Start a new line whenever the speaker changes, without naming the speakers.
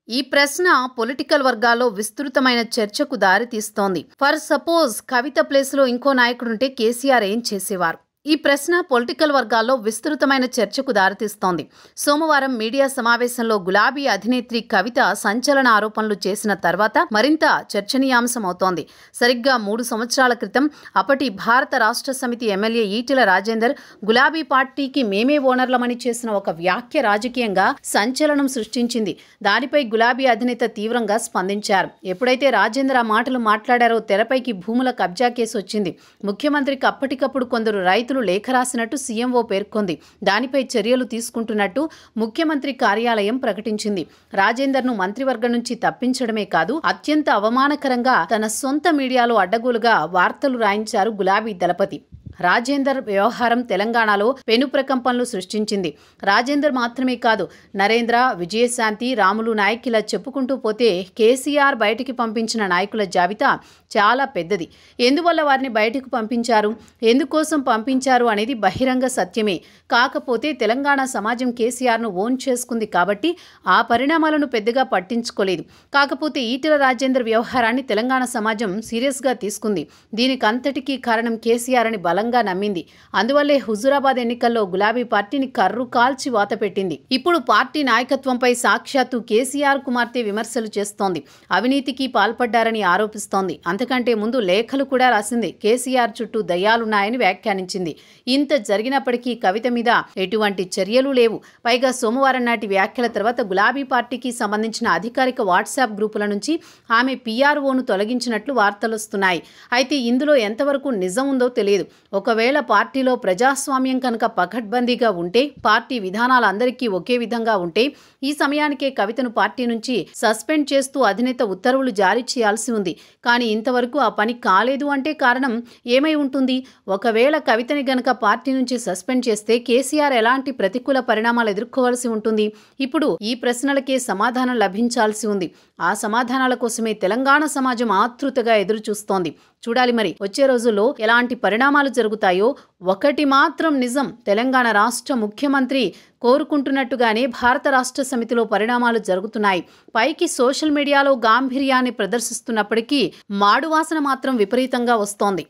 ఈ ప్రశ్న పొలిటికల్ వర్గాల్లో విస్తృతమైన చర్చకు దారితీస్తోంది. ఫర్ సపోజ్ కవిత ప్లేస్లో ఇంకో నాయకుడుంటే కేసీఆర్ ఏం చేసేవారు? ఈ ప్రశ్న పొలిటికల్ వర్గాల్లో విస్తృతమైన చర్చకు దారితీస్తోంది. సోమవారం మీడియా సమావేశంలో గులాబీ అధినేత్రి కవిత సంచలన ఆరోపణలు చేసిన తర్వాత మరింత చర్చనీయాంశమవుతోంది. సరిగ్గా 3 సంవత్సరాల క్రితం అప్పటి భారత రాష్ట్ర సమితి ఎమ్మెల్యే ఈటెల రాజేందర్ గులాబీ పార్టీకి మేమే ఓనర్లమని చేసిన ఒక వ్యాఖ్య రాజకీయంగా సంచలనం సృష్టించింది. దానిపై గులాబీ అధినేత తీవ్రంగా స్పందించారు. ఎప్పుడైతే రాజేందర్ ఆ మాటలు మాట్లాడారో తెరపైకి భూముల కబ్జా కేసు వచ్చింది. ముఖ్యమంత్రికి అప్పటికప్పుడు కొందరు రైతులు లేఖ రాసినట్టు సీఎంఓ పేర్కొంది. దానిపై చర్యలు తీసుకుంటున్నట్టు ముఖ్యమంత్రి కార్యాలయం ప్రకటించింది. రాజేందర్ను మంత్రివర్గం నుంచి తప్పించడమే కాదు, అత్యంత అవమానకరంగా తన సొంత మీడియాలో అడ్డగోలుగా వార్తలు రాయించారు గులాబీ దళపతి. రాజేందర్ వ్యవహారం తెలంగాణలో పెను ప్రకంపనలు సృష్టించింది. రాజేందర్ మాత్రమే కాదు, నరేంద్ర, విజయశాంతి, రాములు నాయక్ ఇలా చెప్పుకుంటూ పోతే కేసీఆర్ బయటికి పంపించిన నాయకుల జాబితా చాలా పెద్దది. ఎందువల్ల వారిని బయటకు పంపించారు, ఎందుకోసం పంపించారు అనేది బహిరంగ సత్యమే. కాకపోతే తెలంగాణ సమాజం కేసీఆర్ను ఓన్ చేసుకుంది కాబట్టి ఆ పరిణామాలను పెద్దగా పట్టించుకోలేదు. కాకపోతే ఈటెల రాజేందర్ వ్యవహారాన్ని తెలంగాణ సమాజం సీరియస్గా తీసుకుంది. దీనికంతటికీ కారణం కేసీఆర్ అని బలంగా నమ్మింది. అందువల్లే హుజూరాబాద్ ఎన్నికల్లో గులాబీ పార్టీని కర్రు కాల్చి వాత పెట్టింది. ఇప్పుడు పార్టీ నాయకత్వంపై సాక్షాత్తు కేసీఆర్ కుమార్తె విమర్శలు చేస్తోంది. అవినీతికి పాల్పడ్డారని ఆరోపిస్తోంది. అంతకంటే ముందు లేఖలు కూడా రాసింది. కేసీఆర్ చుట్టూ దయ్యాలున్నాయని వ్యాఖ్యానించింది. ఇంత జరిగినప్పటికీ కవిత మీద ఎటువంటి చర్యలు లేవు. పైగా సోమవారం నాటి వ్యాఖ్యల తర్వాత గులాబీ పార్టీకి సంబంధించిన అధికారిక వాట్సాప్ గ్రూపుల నుంచి ఆమె పీఆర్ఓను తొలగించినట్లు వార్తలొస్తున్నాయి. అయితే ఇందులో ఎంతవరకు నిజం ఉందో తెలియదు. ఒకవేళ పార్టీలో ప్రజాస్వామ్యం కనుక పకడ్బందీగా ఉంటే, పార్టీ విధానాలు అందరికీ ఒకే విధంగా ఉంటే ఈ సమయానికే కవితను పార్టీ నుంచి సస్పెండ్ చేస్తూ అధినేత ఉత్తర్వులు జారీ చేయాల్సి ఉంది. కానీ ఇంతవరకు ఆ పని కాలేదు అంటే కారణం ఏమై ఉంటుంది? ఒకవేళ కవితని గనక పార్టీ నుంచి సస్పెండ్ చేస్తే కేసీఆర్ ఎలాంటి ప్రతికూల పరిణామాలు ఎదుర్కోవాల్సి ఉంటుంది? ఇప్పుడు ఈ ప్రశ్నలకే సమాధానం లభించాల్సి ఉంది. ఆ సమాధానాల కోసమే తెలంగాణ సమాజం ఆతృతగా ఎదురు చూస్తోంది. చూడాలి మరి వచ్చే రోజుల్లో ఎలాంటి పరిణామాలు జరుగుతాయో. ఒకటి మాత్రం నిజం, తెలంగాణ రాష్ట్ర ముఖ్యమంత్రి కోరుకుంటున్నట్టుగానే భారత రాష్ట్ర సమితిలో పరిణామాలు జరుగుతున్నాయి. పైకి సోషల్ మీడియాలో గాంభీర్యాన్ని ప్రదర్శిస్తున్నప్పటికీ మాడువాసన మాత్రం విపరీతంగా వస్తోంది.